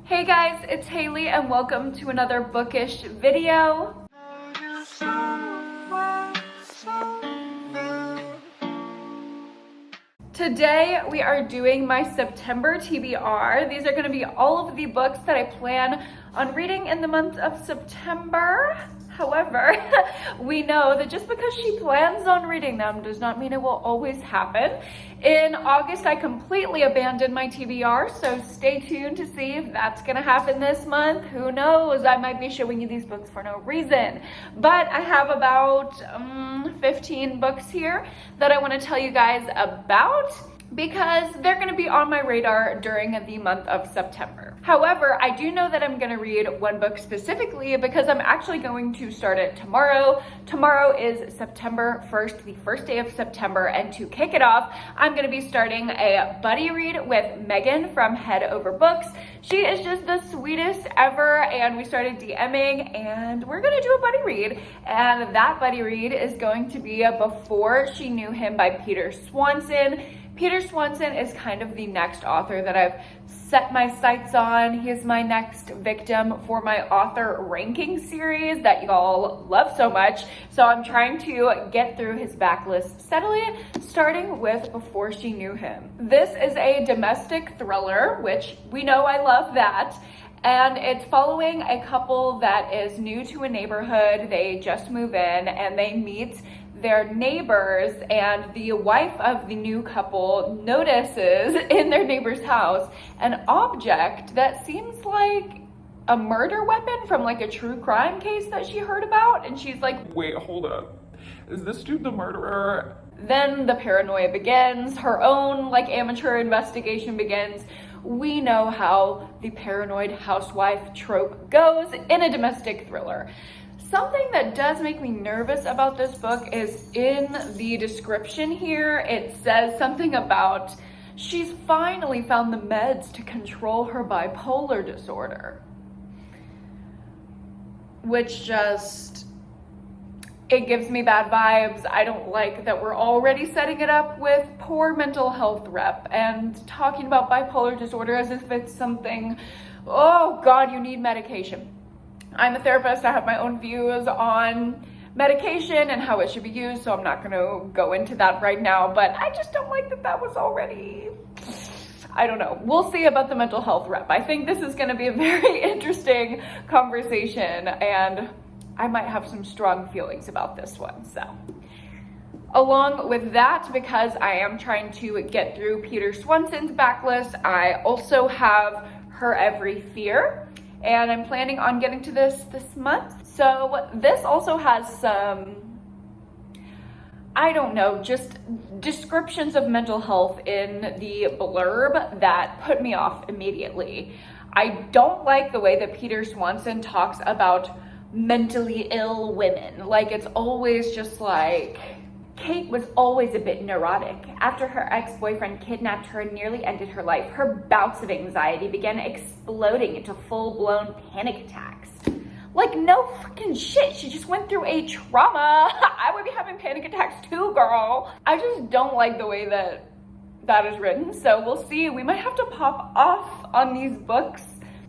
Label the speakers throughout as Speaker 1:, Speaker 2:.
Speaker 1: Hey guys, it's Haley and welcome to another bookish video. Today we are doing my September TBR. These are going to be all of the books that I plan on reading in the month of September. However, we know that just because she plans on reading them does not mean it will always happen. In August, I completely abandoned my TBR, so stay tuned to see if that's gonna happen this month. Who knows? I might be showing you these books for no reason. But I have about 15 books here that I wanna tell you guys about, because they're going to be on my radar during the month of September. However, I do know that I'm going to read one book specifically because I'm actually going to start it tomorrow. Tomorrow is September 1st, the first day of September, and to kick it off, I'm going to be starting a buddy read with Megan from Head Over Books. She is just the sweetest ever, and we started DMing, and we're going to do a buddy read, and that buddy read is going to be Before She Knew Him by Peter Swanson. Peter Swanson is kind of the next author that I've set my sights on. He is my next victim for my author ranking series that y'all love so much. So I'm trying to get through his backlist steadily, starting with Before She Knew Him. This is a domestic thriller, which we know I love that. And it's following a couple that is new to a neighborhood. They just move in and they meet their neighbors, and the wife of the new couple notices in their neighbor's house an object that seems like a murder weapon from like a true crime case that she heard about, and she's like,
Speaker 2: wait, hold up. Is this dude the murderer?
Speaker 1: Then the paranoia begins. Her own like amateur investigation begins. We know how the paranoid housewife trope goes in a domestic thriller. Something that does make me nervous about this book is in the description here. It says something about she's finally found the meds to control her bipolar disorder, which just, it gives me bad vibes. I don't like that we're already setting it up with poor mental health rep and talking about bipolar disorder as if it's something, oh God, you need medication. I'm a therapist. I have my own views on medication and how it should be used, so I'm not going to go into that right now, but I just don't like that that was already, I don't know. We'll see about the mental health rep. I think this is going to be a very interesting conversation, and I might have some strong feelings about this one. So along with that, because I am trying to get through Peter Swanson's backlist, I also have Her Every Fear, and I'm planning on getting to this month. So this also has some, I don't know, just descriptions of mental health in the blurb that put me off immediately. I don't like the way that Peter Swanson talks about mentally ill women. Like, it's always just like, Kate was always a bit neurotic. After her ex-boyfriend kidnapped her and nearly ended her life, her bouts of anxiety began exploding into full-blown panic attacks. Like, no fucking shit, she just went through a trauma. I would be having panic attacks too, girl. I just don't like the way that that is written, so we'll see. We might have to pop off on these books.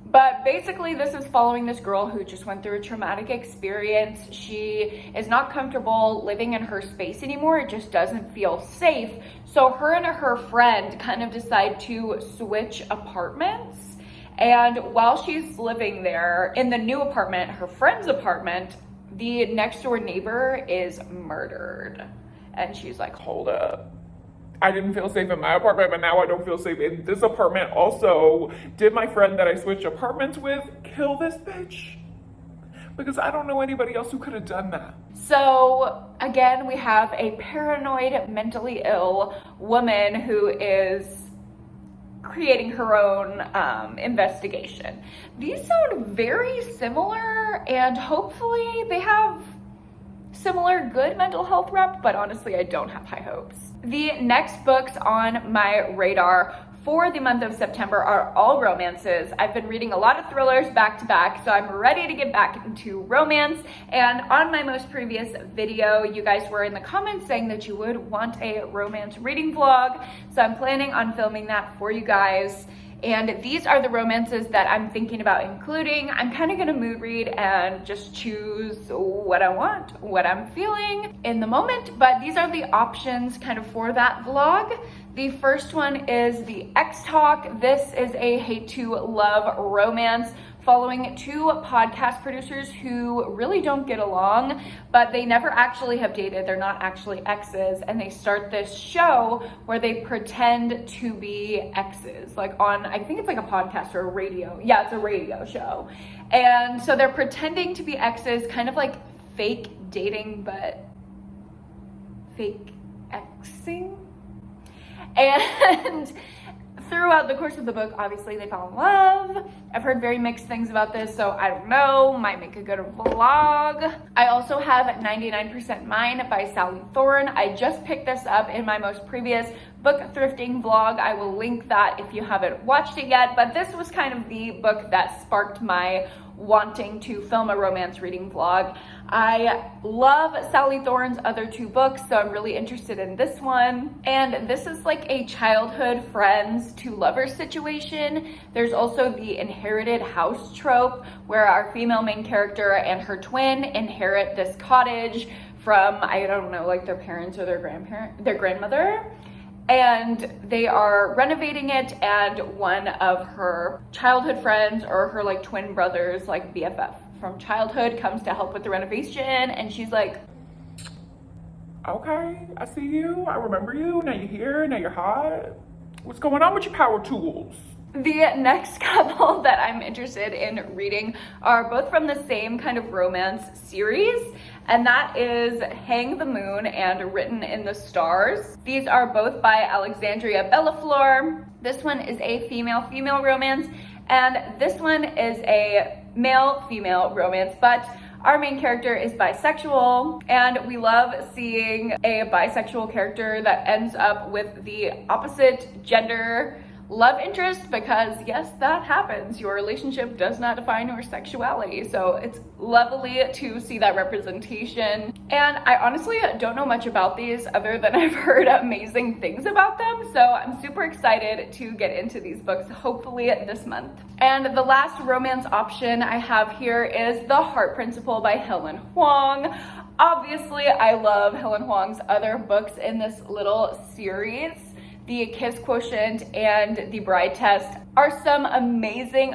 Speaker 1: But basically, this is following this girl who just went through a traumatic experience. She is not comfortable living in her space anymore. It just doesn't feel safe. So her and her friend kind of decide to switch apartments. And while she's living there in the new apartment, her friend's apartment, the next door neighbor is murdered. And she's like,
Speaker 2: Hold up. I didn't feel safe in my apartment, but now I don't feel safe in this apartment. Also, did my friend that I switched apartments with kill this bitch? Because I don't know anybody else who could have done that.
Speaker 1: So again, we have a paranoid, mentally ill woman who is creating her own investigation. These sound very similar, and hopefully they have similar good mental health rep, but honestly, I don't have high hopes. The next books on my radar for the month of September are all romances. I've been reading a lot of thrillers back to back, so I'm ready to get back into romance. And on my most previous video, you guys were in the comments saying that you would want a romance reading vlog. So I'm planning on filming that for you guys And these are the romances that I'm thinking about including. I'm kind of gonna mood read and just choose what I want, what I'm feeling in the moment, but these are the options kind of for that vlog. The first one is the X Talk. This is a hate to love romance following two podcast producers who really don't get along, but they never actually have dated. They're not actually exes, and they start this show where they pretend to be exes, like on, I think it's like a podcast or a radio. Yeah, it's a radio show. And so they're pretending to be exes, kind of like fake dating, but fake exing. And throughout the course of the book, obviously they fall in love. I've heard very mixed things about this, so I don't know, might make a good vlog. I also have 99% Mine by Sally Thorne. I just picked this up in my most previous book thrifting vlog. I will link that if you haven't watched it yet, but this was kind of the book that sparked my wanting to film a romance reading vlog. I love Sally Thorne's other two books, so I'm really interested in this one. And this is like a childhood friends to lovers situation. There's also the inherited house trope where our female main character and her twin inherit this cottage from, I don't know, like their parents or their grandmother. And they are renovating it, and one of her childhood friends or her like twin brothers, like BFF from childhood, comes to help with the renovation, and she's like,
Speaker 2: okay, I see you, I remember you, now you're here, now you're hot. What's going on with your power tools?
Speaker 1: The next couple that I'm interested in reading are both from the same kind of romance series, and that is Hang the Moon and Written in the Stars. These are both by Alexandria Bellafleur. This one is a female-female romance, and this one is a male-female romance, but our main character is bisexual, and we love seeing a bisexual character that ends up with the opposite gender love interest, because yes, that happens. Your relationship does not define your sexuality, so it's lovely to see that representation. And I honestly don't know much about these other than I've heard amazing things about them, so I'm super excited to get into these books, hopefully this month. And the last romance option I have here is The Heart Principle by Helen Huang. Obviously, I love Helen Huang's other books in this little series. The Kiss Quotient and The Bride Test are some amazing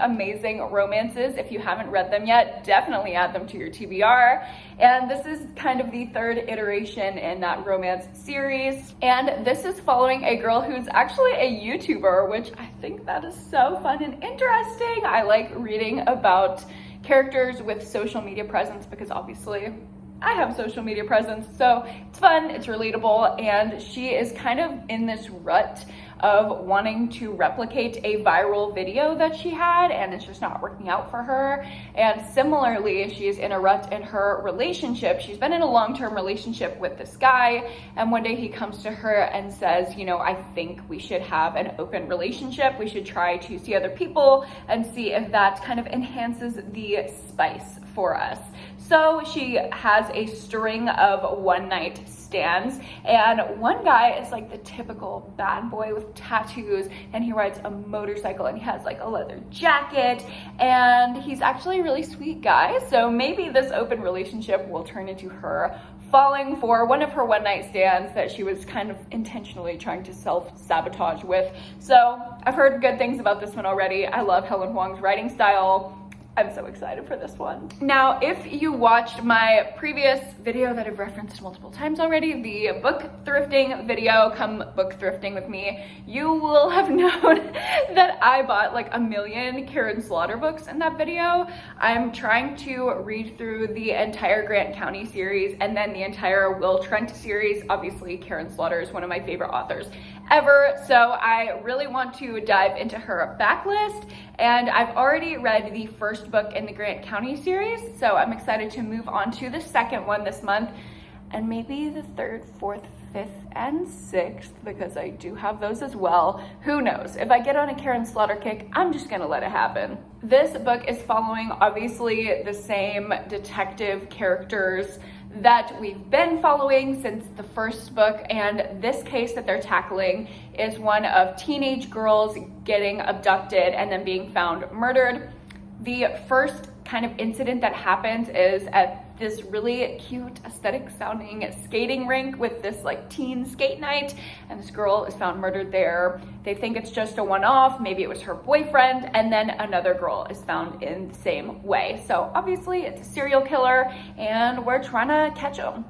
Speaker 1: romances. If you haven't read them yet, definitely add them to your TBR. And this is kind of the third iteration in that romance series. And this is following a girl who's actually a YouTuber, which I think that is so fun and interesting. I like reading about characters with social media presence because obviously I have social media presence, so it's fun, it's relatable, and she is kind of in this rut of wanting to replicate a viral video that she had, and it's just not working out for her. And similarly, she's in a rut in her relationship. She's been in a long-term relationship with this guy, and one day he comes to her and says, you know, I think we should have an open relationship. We should try to see other people and see if that kind of enhances the spice for us. So she has a string of one-night stands, and one guy is like the typical bad boy with tattoos, and he rides a motorcycle, and he has like a leather jacket, and he's actually a really sweet guy. So maybe this open relationship will turn into her falling for one of her one-night stands that she was kind of intentionally trying to self-sabotage with. So I've heard good things about this one already. I love Helen Huang's writing style. I'm so excited for this one. Now, if you watched my previous video that I've referenced multiple times already, the book thrifting video, Come Book Thrifting With Me, you will have known that I bought like a million Karin Slaughter books in that video. I'm trying to read through the entire Grant County series and then the entire Will Trent series. Obviously, Karin Slaughter is one of my favorite authors ever, so I really want to dive into her backlist, and I've already read the first book in the Grant County series, so I'm excited to move on to the second one this month, and maybe the third, fourth, fifth, and sixth, because I do have those as well. Who knows? If I get on a Karin Slaughter kick, I'm just gonna let it happen. This book is following obviously the same detective characters that we've been following since the first book, and this case that they're tackling is one of teenage girls getting abducted and then being found murdered. The first kind of incident that happens is at this really cute, aesthetic sounding skating rink with this like teen skate night, and this girl is found murdered there. They think it's just a one-off, maybe it was her boyfriend, and then another girl is found in the same way. So obviously it's a serial killer and we're trying to catch him.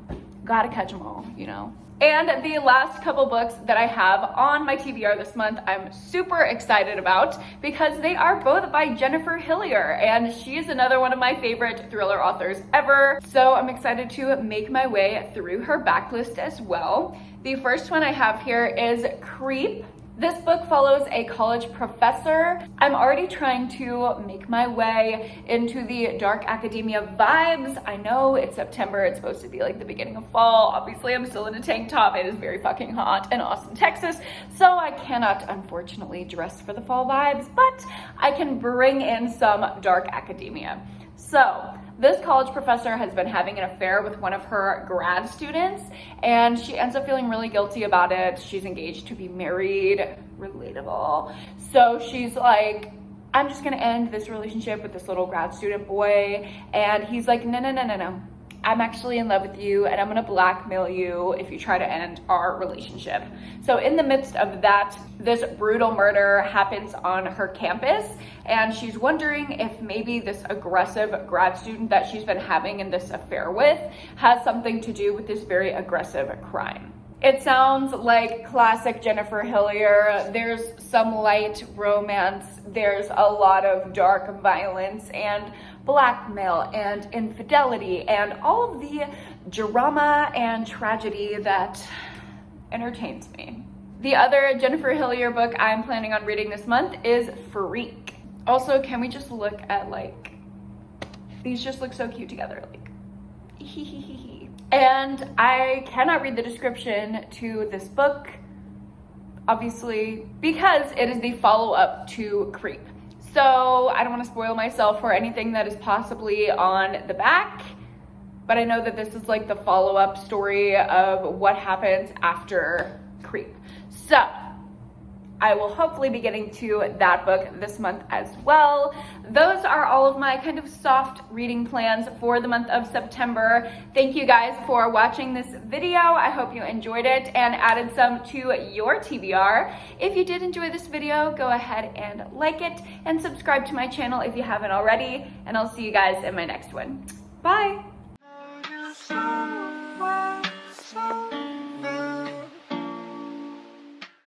Speaker 1: Gotta catch them all, you know. And the last couple books that I have on my TBR this month, I'm super excited about because they are both by Jennifer Hillier, and she's another one of my favorite thriller authors ever. So I'm excited to make my way through her backlist as well. The first one I have here is Creep. This book follows a college professor. I'm already trying to make my way into the dark academia vibes. I know it's September, it's supposed to be like the beginning of fall. Obviously, I'm still in a tank top. It is very fucking hot in Austin, Texas, so I cannot unfortunately dress for the fall vibes, but I can bring in some dark academia. So this college professor has been having an affair with one of her grad students, and she ends up feeling really guilty about it. She's engaged to be married. Relatable. So she's like, I'm just gonna end this relationship with this little grad student boy. And he's like, no. I'm actually in love with you, and I'm gonna blackmail you if you try to end our relationship. So in the midst of that, this brutal murder happens on her campus, and she's wondering if maybe this aggressive grad student that she's been having in this affair with has something to do with this very aggressive crime. It sounds like classic Jennifer Hillier. There's some light romance, there's a lot of dark violence and blackmail and infidelity and all of the drama and tragedy that entertains me. The other Jennifer Hillier book I'm planning on reading this month is Freak. Also, can we just look at like, these just look so cute together, like, and I cannot read the description to this book, obviously, because it is the follow-up to Creep. So I don't want to spoil myself for anything that is possibly on the back, but I know that this is like the follow-up story of what happens after Creep. So I will hopefully be getting to that book this month as well. Those are all of my kind of soft reading plans for the month of September. Thank you guys for watching this video. I hope you enjoyed it and added some to your TBR. If you did enjoy this video, go ahead and like it and subscribe to my channel if you haven't already, and I'll see you guys in my next one. Bye.